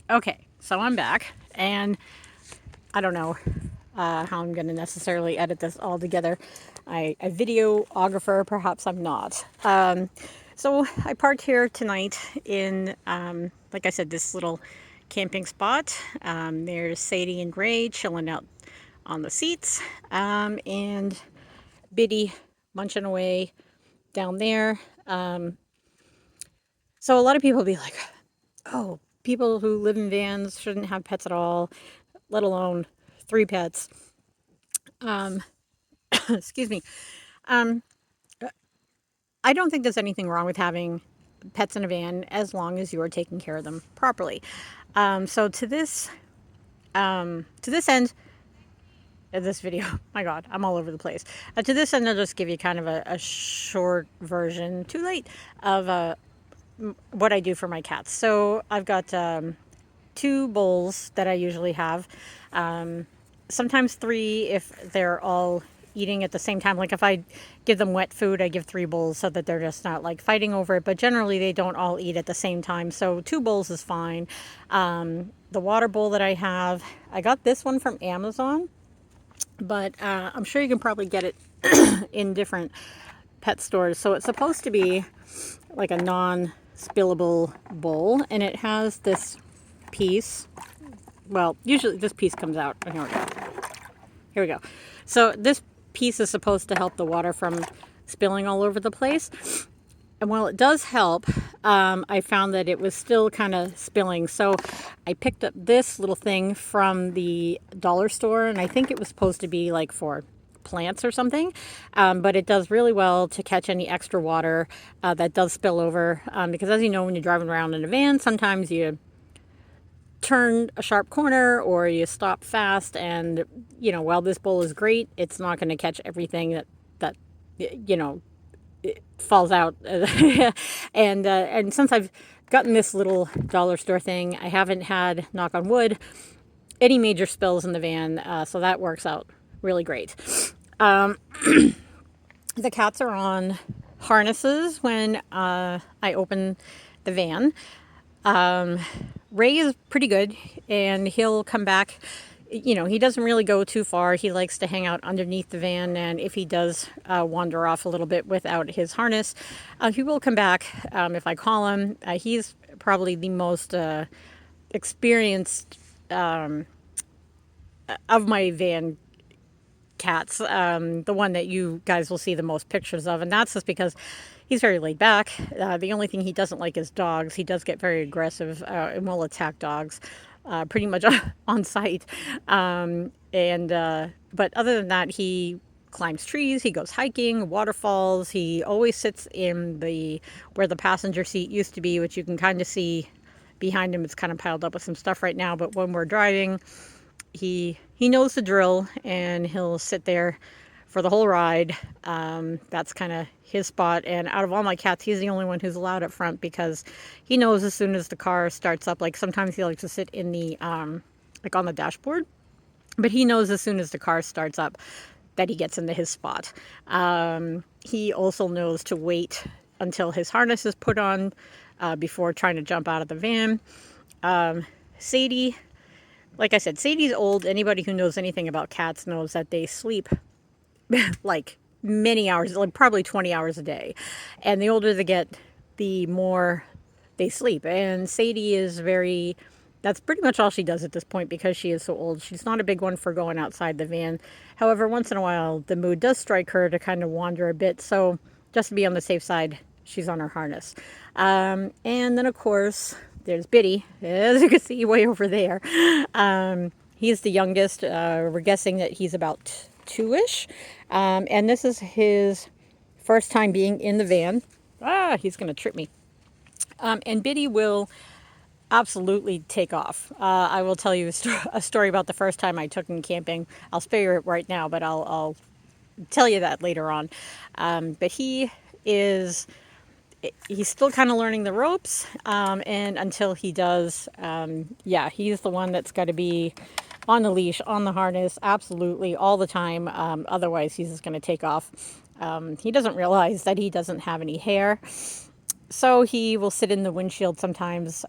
Okay, so I'm back, and I don't know how I'm going to necessarily edit this all together. A videographer, perhaps I'm not. So I parked here tonight in, like I said, this little camping spot. There's Sadie and Ray chilling out on the seats, and Biddy munching away down there. So a lot of people be like, oh, people who live in vans shouldn't have pets at all, let alone three pets. Excuse me. Um, I don't think there's anything wrong with having pets in a van as long as you are taking care of them properly. So to this end of this video, my God, I'm all over the place. To this end, I'll just give you kind of a short version, too late, of what I do for my cats. So I've got two bowls that I usually have. Sometimes three if they're all eating at the same time. Like if I give them wet food, I give three bowls so that they're just not like fighting over it. But generally, they don't all eat at the same time. So two bowls is fine. The water bowl that I have, I got this one from Amazon, but I'm sure you can probably get it in different pet stores. So it's supposed to be like a non-spillable bowl, and it has this piece. Well, usually this piece comes out. Here we go. Here we go. So this piece is supposed to help the water from spilling all over the place. And while it does help, I found that it was still kind of spilling. So I picked up this little thing from the dollar store, and I think it was supposed to be like for plants or something, but it does really well to catch any extra water that does spill over. Because as you know, when you're driving around in a van, sometimes you turn a sharp corner or you stop fast, and while this bowl is great, it's not going to catch everything that you know it falls out. And since I've gotten this little dollar store thing, I haven't had, knock on wood, any major spills in the van, so that works out really great. The cats are on harnesses when I open the van. Ray is pretty good, and he'll come back. He doesn't really go too far. He likes to hang out underneath the van, and if he does wander off a little bit without his harness, he will come back if I call him. He's probably the most experienced of my van cats, the one that you guys will see the most pictures of, and that's just because he's very laid back. The only thing he doesn't like is dogs. He does get very aggressive and will attack dogs pretty much on sight. But other than that, he climbs trees, he goes hiking, waterfalls. He always sits in the where the passenger seat used to be, which you can kind of see behind him. It's kind of piled up with some stuff right now, but when we're driving, he knows the drill, and he'll sit there for the whole ride. That's kind of his spot. And out of all my cats, he's the only one who's allowed up front because he knows as soon as the car starts up. Like sometimes he likes to sit in the like on the dashboard, but he knows as soon as the car starts up that he gets into his spot. He also knows to wait until his harness is put on before trying to jump out of the van. Sadie, like I said, Sadie's old. Anybody who knows anything about cats knows that they sleep like many hours, like probably 20 hours a day. And the older they get, the more they sleep. And Sadie is that's pretty much all she does at this point because she is so old. She's not a big one for going outside the van. However, once in a while, the mood does strike her to kind of wander a bit. So just to be on the safe side, she's on her harness. And then, of course, there's Biddy, as you can see way over there. He's the youngest. We're guessing that he's about two-ish. And this is his first time being in the van. He's going to trip me. And Biddy will absolutely take off. I will tell you a story about the first time I took him camping. I'll spare you it right now, but I'll tell you that later on. But he's still kind of learning the ropes, and until he does, he's the one that's got to be on the leash, on the harness, absolutely all the time. Otherwise, he's just going to take off. He doesn't realize that he doesn't have any hair, so he will sit in the windshield sometimes.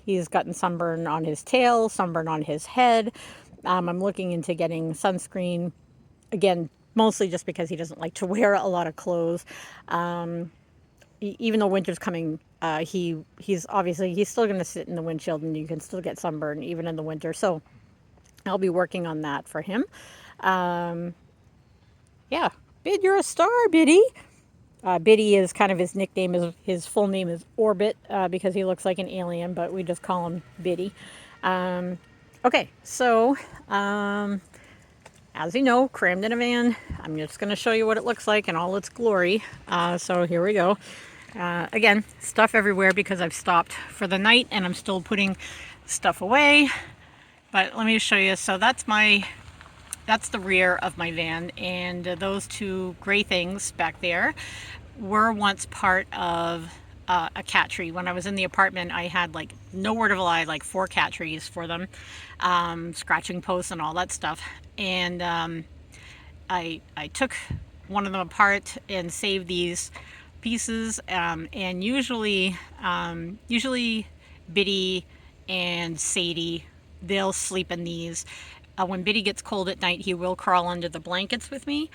He's gotten sunburn on his tail, sunburn on his head. I'm looking into getting sunscreen, again, mostly just because he doesn't like to wear a lot of clothes. Even though winter's coming, he's still going to sit in the windshield, and you can still get sunburn even in the winter. So I'll be working on that for him. Yeah, Bid, you're a star, Biddy. Biddy is kind of his nickname. His full name is Orbit because he looks like an alien, but we just call him Biddy. Okay, so as you know, crammed in a van. I'm just going to show you what it looks like in all its glory. So here we go. Again, stuff everywhere because I've stopped for the night and I'm still putting stuff away. But let me show you. So that's the rear of my van, and those two gray things back there were once part of a cat tree. When I was in the apartment, I had, like, no word of a lie, like 4 cat trees for them, scratching posts and all that stuff. And I took one of them apart and saved these pieces, and usually Biddy and Sadie, they'll sleep in these. When Biddy gets cold at night, he will crawl under the blankets with me.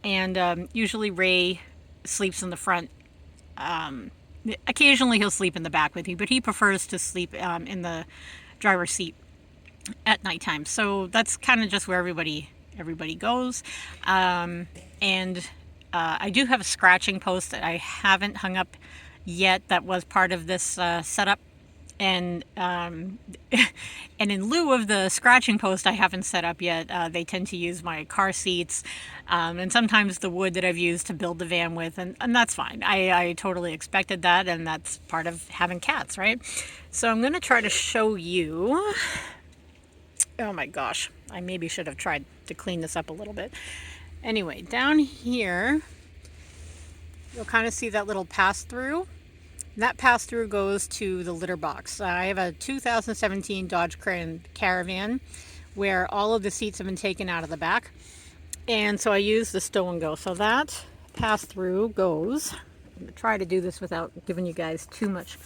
Usually Ray sleeps in the front. Occasionally he'll sleep in the back with me, but he prefers to sleep in the driver's seat at nighttime. So that's kind of just where everybody goes. I do have a scratching post that I haven't hung up yet that was part of this setup. And in lieu of the scratching post I haven't set up yet, they tend to use my car seats and sometimes the wood that I've used to build the van with, and that's fine. I totally expected that, and that's part of having cats, right? So I'm going to try to show you. Oh my gosh, I maybe should have tried to clean this up a little bit. Anyway, down here, you'll kind of see that little pass-through. That pass-through goes to the litter box. I have a 2017 Dodge Caravan where all of the seats have been taken out of the back. And so I use the stow and go. So that pass-through goes, I'm going to try to do this without giving you guys too much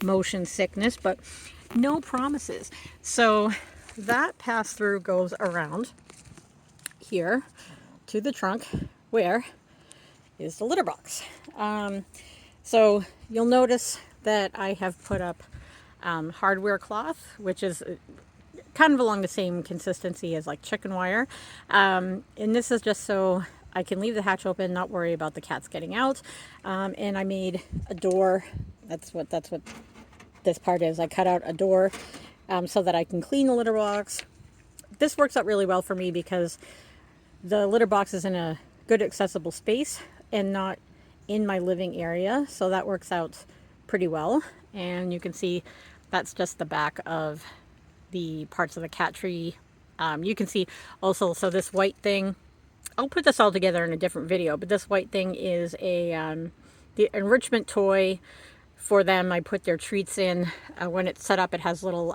motion sickness, but no promises. So that pass-through goes around here to the trunk where is the litter box. So you'll notice that I have put up hardware cloth, which is kind of along the same consistency as like chicken wire. And this is just so I can leave the hatch open, not worry about the cats getting out. And I made a door. That's what this part is. I cut out a door so that I can clean the litter box. This works out really well for me because the litter box is in a good accessible space and not in my living area, so that works out pretty well. And you can see that's just the back of the parts of the cat tree. You can see also, so this white thing, I'll put this all together in a different video, but this white thing is the enrichment toy for them. I put their treats in. When it's set up, it has little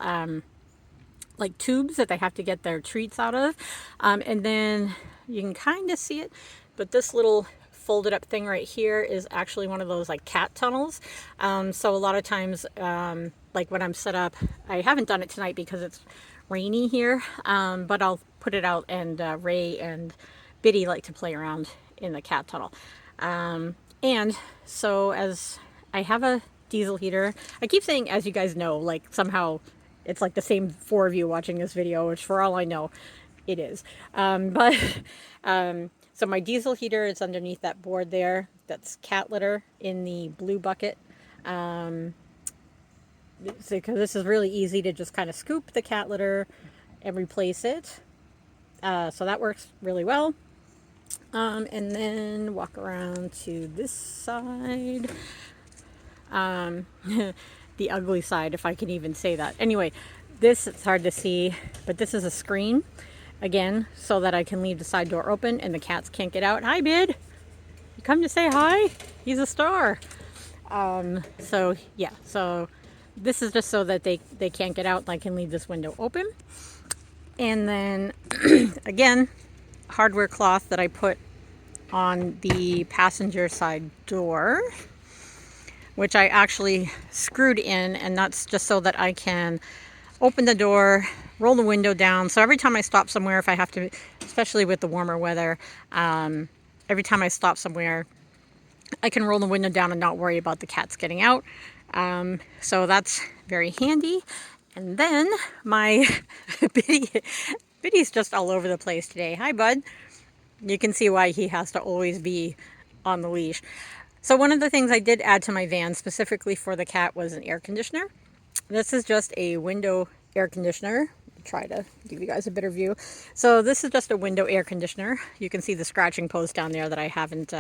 like tubes that they have to get their treats out of. And then you can kind of see it, but this little folded up thing right here is actually one of those like cat tunnels. So a lot of times, like when I'm set up, I haven't done it tonight because it's rainy here, but I'll put it out, and Ray and Biddy like to play around in the cat tunnel. And so as I have a diesel heater, I keep saying, as you guys know, like somehow it's like the same 4 of you watching this video, which for all I know, it is. So my diesel heater is underneath that board there. That's cat litter in the blue bucket. Because this is really easy to just kind of scoop the cat litter and replace it. So that works really well. And then walk around to this side. The ugly side, if I can even say that. Anyway, this, it's hard to see, but this is a screen. Again, so that I can leave the side door open and the cats can't get out. Hi, Bid. You come to say hi? He's a star. So yeah, so this is just so that they can't get out and I can leave this window open. And then again, hardware cloth that I put on the passenger side door. which I actually screwed in, and that's just so that I can open the door, roll the window down. So every time I stop somewhere, if I have to, especially with the warmer weather, every time I stop somewhere, I can roll the window down and not worry about the cats getting out. So that's very handy. And then my Biddy's just all over the place today. Hi, bud. You can see why he has to always be on the leash. So one of the things I did add to my van specifically for the cat was an air conditioner. This is just a window air conditioner. Try to give you guys a better view. So this is just a window air conditioner. You can see the scratching post down there that I haven't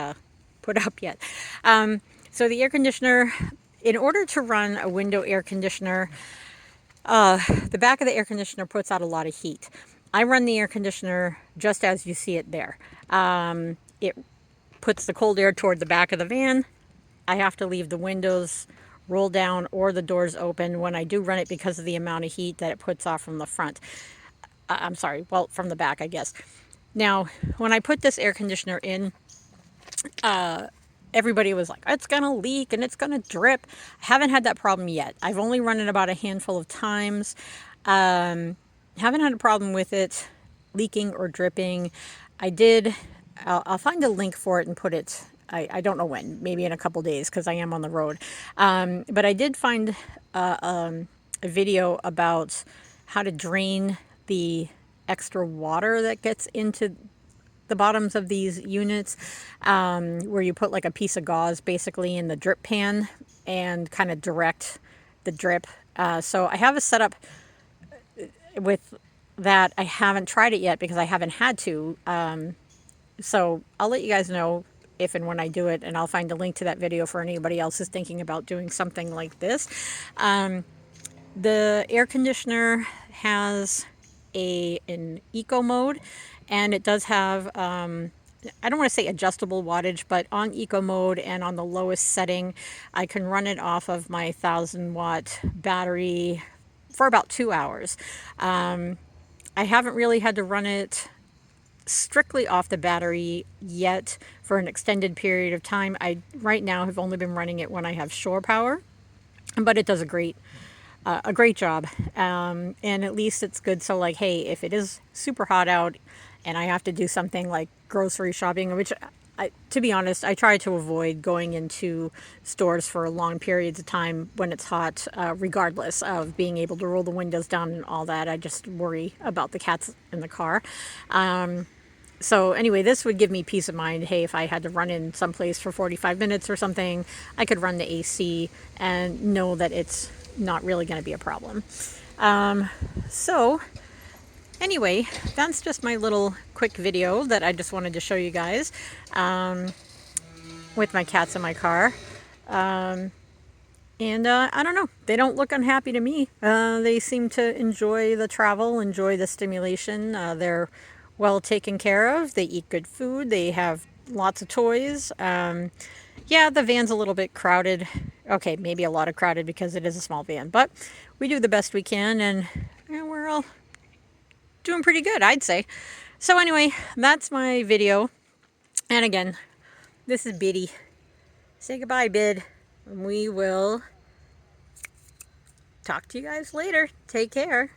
put up yet. So the air conditioner, in order to run a window air conditioner, the back of the air conditioner puts out a lot of heat. I run the air conditioner just as you see it there. It puts the cold air toward the back of the van. I have to leave the windows rolled down or the doors open when I do run it because of the amount of heat that it puts off from the front. I'm sorry, well, from the back, I guess. Now, when I put this air conditioner in, everybody was like, it's going to leak and it's going to drip. I haven't had that problem yet. I've only run it about a handful of times. Haven't had a problem with it leaking or dripping. I'll find a link for it and put it, I don't know when, maybe in a couple days because I am on the road. But I did find a video about how to drain the extra water that gets into the bottoms of these units, where you put like a piece of gauze basically in the drip pan and kind of direct the drip. So I have a setup with that. I haven't tried it yet because I haven't had to. So I'll let you guys know if and when I do it, and I'll find a link to that video for anybody else who's thinking about doing something like this. The air conditioner has an eco mode, and it does have, I don't want to say adjustable wattage, but on eco mode and on the lowest setting, I can run it off of my 1,000-watt battery for about 2 hours. I haven't really had to run it strictly off the battery yet for an extended period of time. I right now have only been running it when I have shore power, but it does a great job. And at least it's good. So like, hey, if it is super hot out and I have to do something like grocery shopping, which to be honest, I try to avoid going into stores for long periods of time when it's hot, regardless of being able to roll the windows down and all that. I just worry about the cats in the car. So anyway, this would give me peace of mind. Hey, if I had to run in someplace for 45 minutes or something, I could run the AC and know that it's not really going to be a problem. So anyway, that's just my little quick video that I just wanted to show you guys, with my cats in my car. And I don't know, they don't look unhappy to me. They seem to enjoy the travel, enjoy the stimulation. They're well taken care of. They eat good food. They have lots of toys. Yeah, the van's a little bit crowded. Okay, maybe a lot of crowded because it is a small van, but we do the best we can, and we're all doing pretty good, I'd say. So anyway, that's my video. And again, this is Biddy. Say goodbye, Bid. We will talk to you guys later. Take care.